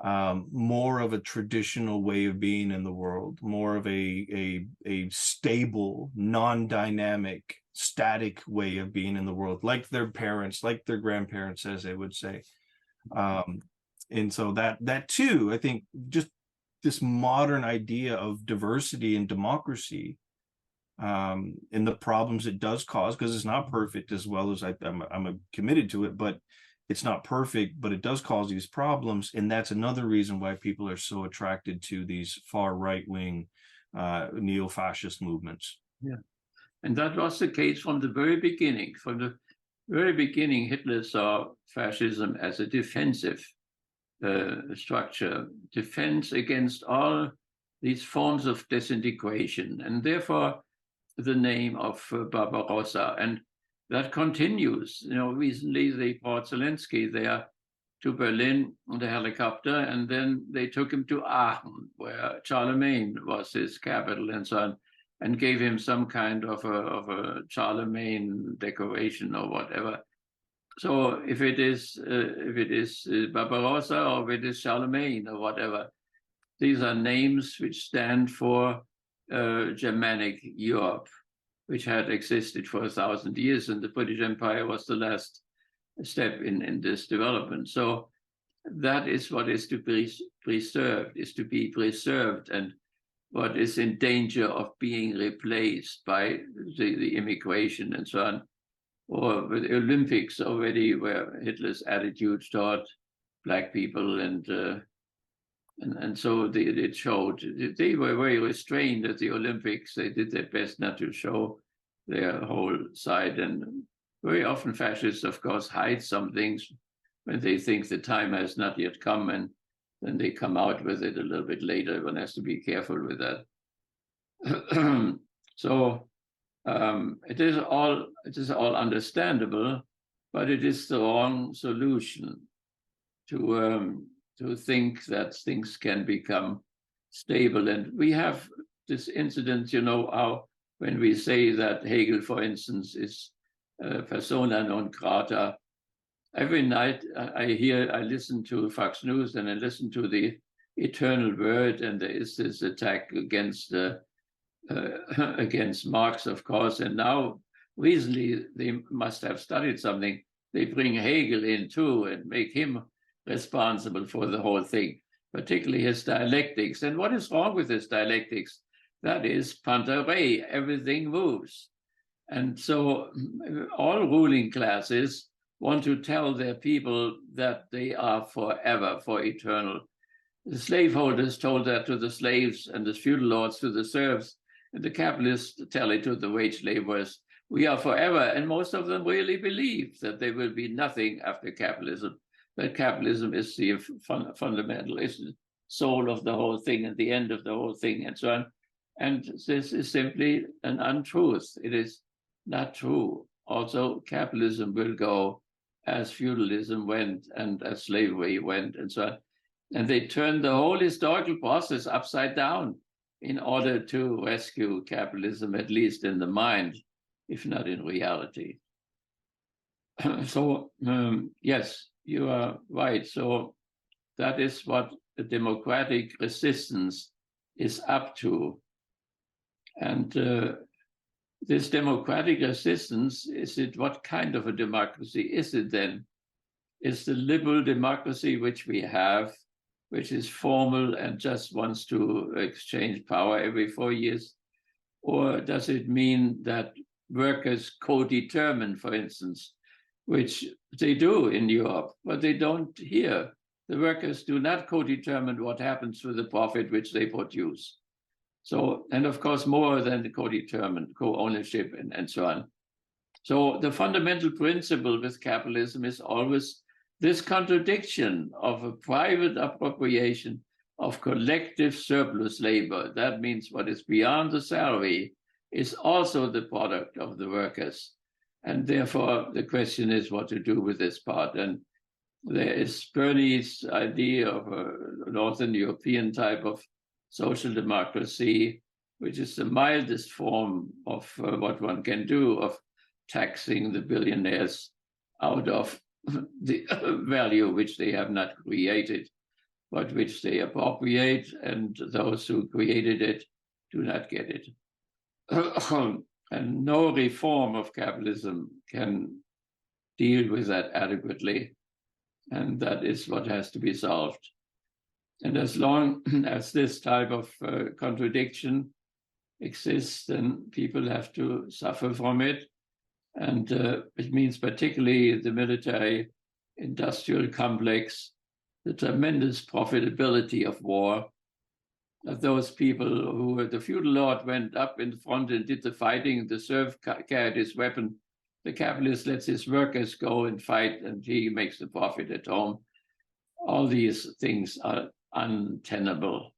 more of a traditional way of being in the world, more of a stable, non-dynamic, static way of being in the world, like their parents, like their grandparents, as they would say. And so that too, I think, just this modern idea of diversity and democracy, and the problems it does cause, because it's not perfect, as well as I'm committed to it, but it's not perfect, but it does cause these problems. And that's another reason why people are so attracted to these far right-wing neo-fascist movements. Yeah. And that was the case from the very beginning. From the very beginning, Hitler saw fascism as a defensive structure, defense against all these forms of disintegration, and therefore the name of Barbarossa. And that continues. Recently they brought Zelensky there to Berlin on the helicopter, and then they took him to Aachen, where Charlemagne was his capital, and so on, and gave him some kind of a Charlemagne decoration or whatever. So if it is Barbarossa, or if it is Charlemagne or whatever, these are names which stand for Germanic Europe, which had existed for 1,000 years, and the British Empire was the last step in this development. So that is what is to be preserved, and what is in danger of being replaced by the immigration and so on, or with the Olympics already, where Hitler's attitude toward Black people and so it showed. They were very restrained at the Olympics. They did their best not to show their whole side. And very often fascists, of course, hide some things when they think the time has not yet come, and then they come out with it a little bit later. One has to be careful with that. So it is all understandable, but it is the wrong solution to think that things can become stable. And we have this incident, how when we say that Hegel, for instance, is persona non grata, every night I listen to Fox News, and I listen to the eternal word, and there is this attack against Marx, of course. And now recently they must have studied something. They bring Hegel in too and make him responsible for the whole thing. particularly his dialectics. And what is wrong with his dialectics? That is panta rhei, everything moves. And so all ruling classes want to tell their people that they are forever, for eternal. The slaveholders told that to the slaves, and the feudal lords to the serfs, and the capitalists tell it to the wage laborers. We are forever, and most of them really believe that there will be nothing after capitalism, that capitalism is the fundamental, is the soul of the whole thing and the end of the whole thing, and so on. And this is simply an untruth. It is not true. Also, capitalism will go as feudalism went and as slavery went, and so on. And they turned the whole historical process upside down in order to rescue capitalism, at least in the mind, if not in reality. So, yes, you are right. So that is what the democratic resistance is up to. And this democratic resistance, what kind of a democracy is it then? Is the liberal democracy which we have, which is formal and just wants to exchange power every 4 years? Or does it mean that workers co-determine, for instance, which they do in Europe, but they don't here? The workers do not co-determine what happens to the profit which they produce. So, and of course, more than the co-determined, co-ownership and so on. So the fundamental principle with capitalism is always this contradiction of a private appropriation of collective surplus labor. That means what is beyond the salary is also the product of the workers. And therefore, the question is what to do with this part. And there is Bernie's idea of a Northern European type of social democracy, which is the mildest form of what one can do, of taxing the billionaires out of the value which they have not created, but which they appropriate, and those who created it do not get it. And no reform of capitalism can deal with that adequately, and that is what has to be solved. And as long as this type of contradiction exists, then people have to suffer from it. And it means particularly the military industrial complex, the tremendous profitability of war. Those people who, the feudal lord went up in front and did the fighting, the serf carried his weapon, the capitalist lets his workers go and fight, and he makes the profit at home. All these things are untenable.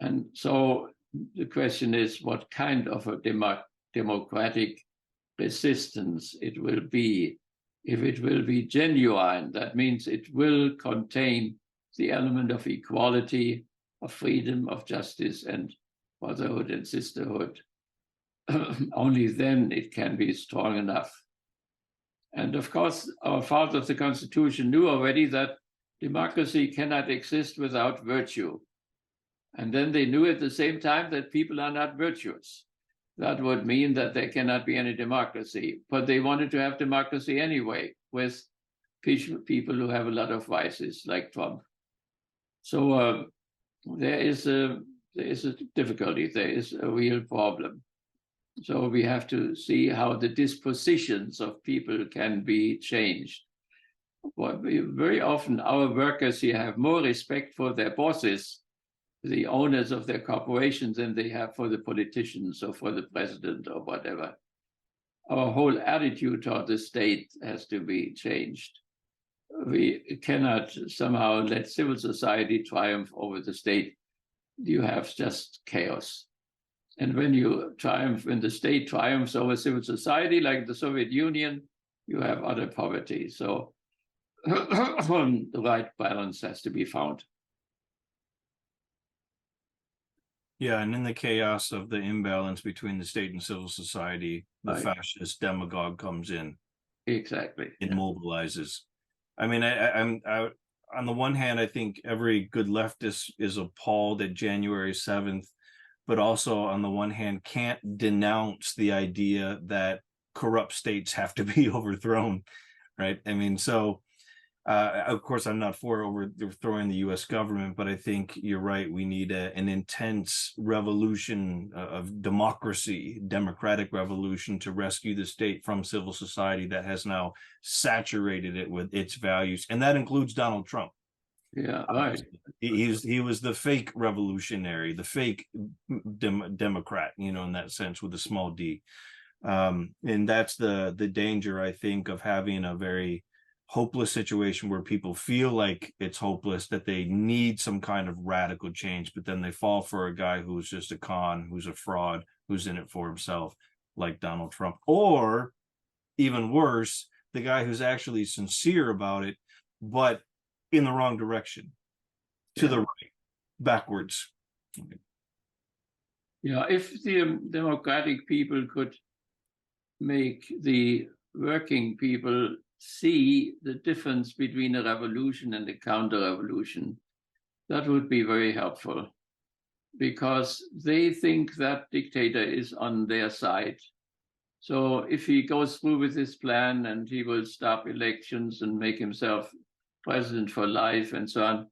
And so the question is what kind of a democratic resistance it will be. If it will be genuine, that means it will contain the element of equality, of freedom, of justice, and brotherhood and sisterhood. Only then it can be strong enough. And of course, our fathers of the Constitution knew already that democracy cannot exist without virtue. And then they knew at the same time that people are not virtuous. That would mean that there cannot be any democracy. But they wanted to have democracy anyway, with people who have a lot of vices, like Trump. So there is a difficulty. There is a real problem. So we have to see how the dispositions of people can be changed. Very often our workers here have more respect for their bosses, the owners of their corporations, than they have for the politicians or for the president or whatever. Our whole attitude toward the state has to be changed. We cannot somehow let civil society triumph over the state. You have just chaos. And when you triumph, when the state triumphs over civil society, like the Soviet Union, you have utter poverty. So the right balance has to be found. Yeah, and in the chaos of the imbalance between the state and civil society, the Right. fascist demagogue comes in. Exactly. It Yeah. mobilizes. I mean, I'm on the one hand, I think every good leftist is appalled at January 7th, but also on the one hand can't denounce the idea that corrupt states have to be overthrown, right? I mean, so Of course, I'm not for overthrowing the U.S. government, but I think you're right. We need an intense revolution of democracy, democratic revolution to rescue the state from civil society that has now saturated it with its values, and that includes Donald Trump. Yeah, right. He was the fake revolutionary, the fake Democrat, in that sense, with a small d. And that's the danger, I think, of having a very hopeless situation where people feel like it's hopeless, that they need some kind of radical change, but then they fall for a guy who's just a con, who's a fraud, who's in it for himself, like Donald Trump. Or even worse, the guy who's actually sincere about it, but in the wrong direction, to the right, backwards. Yeah, if the democratic people could make the working people see the difference between a revolution and a counter-revolution, that would be very helpful, because they think that dictator is on their side. So if he goes through with his plan and he will stop elections and make himself president for life and so on,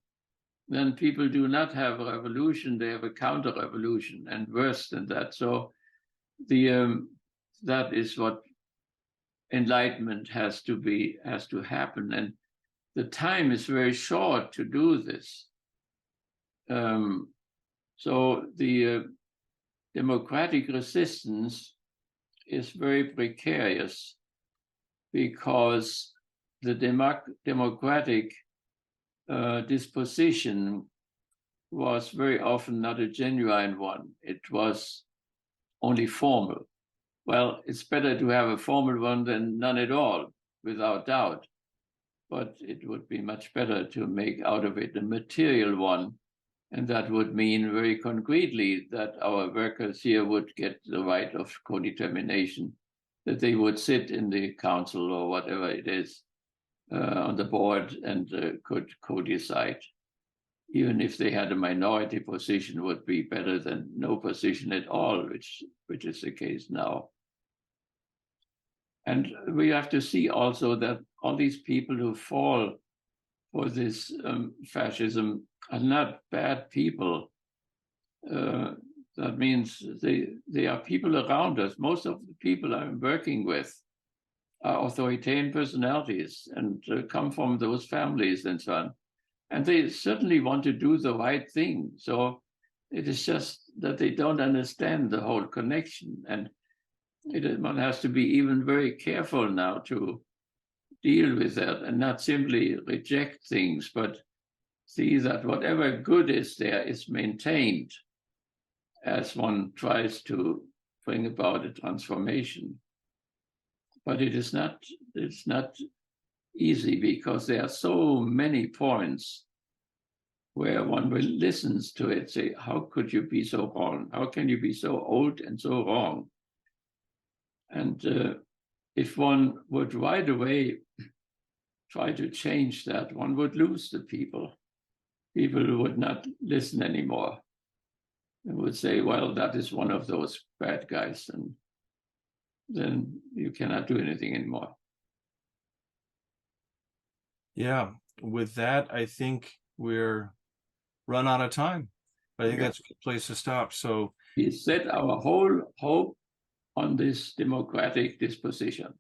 then people do not have a revolution, they have a counter-revolution, and worse than that. So that is what enlightenment has to happen, and the time is very short to do this. So the democratic resistance is very precarious, because the democratic disposition was very often not a genuine one. It was only formal. Well, it's better to have a formal one than none at all, without doubt. But it would be much better to make out of it a material one. And that would mean very concretely that our workers here would get the right of co-determination, that they would sit in the council or whatever it is, on the board, and could co-decide. Even if they had a minority position, would be better than no position at all, which is the case now. And we have to see also that all these people who fall for this fascism are not bad people. That means they are people around us. Most of the people I'm working with are authoritarian personalities and come from those families and so on. And they certainly want to do the right thing. So it is just that they don't understand the whole connection. And one has to be even very careful now to deal with that and not simply reject things, but see that whatever good is there is maintained as one tries to bring about a transformation. But it's not easy, because there are so many points where one will listens to it, say, how could you be so wrong? How can you be so old and so wrong? And if one would right away try to change that, one would lose the people. People would not listen anymore. They would say, well, that is one of those bad guys, and then you cannot do anything anymore. Yeah, with that, I think we're run out of time. But I think that's a good place to stop. So we set our whole hope on this democratic disposition.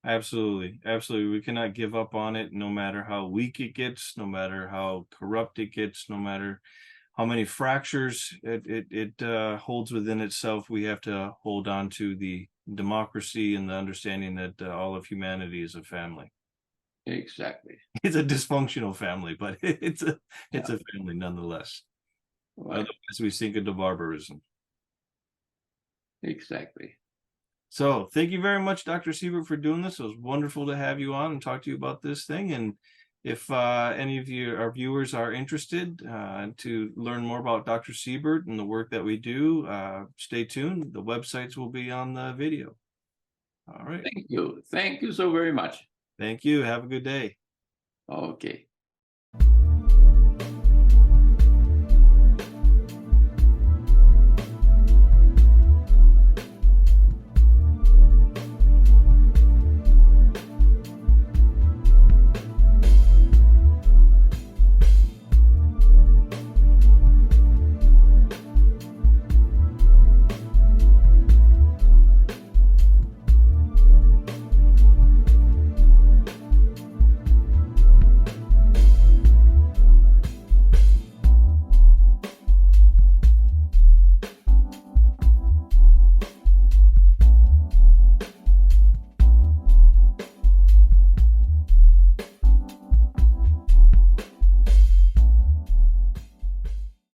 Absolutely. We cannot give up on it, no matter how weak it gets, no matter how corrupt it gets, no matter how many fractures it holds within itself. We have to hold on to the democracy and the understanding that all of humanity is a family. Exactly. It's a dysfunctional family, but it's a family nonetheless. Right. Otherwise, we sink into barbarism. Exactly. So thank you very much, Dr. Siebert, for doing this. It was wonderful to have you on and talk to you about this thing. And if any of you, our viewers, are interested to learn more about Dr. Siebert and the work that we do, stay tuned. The websites will be on the video. All right. Thank you. Thank you so very much. Thank you. Have a good day. Okay.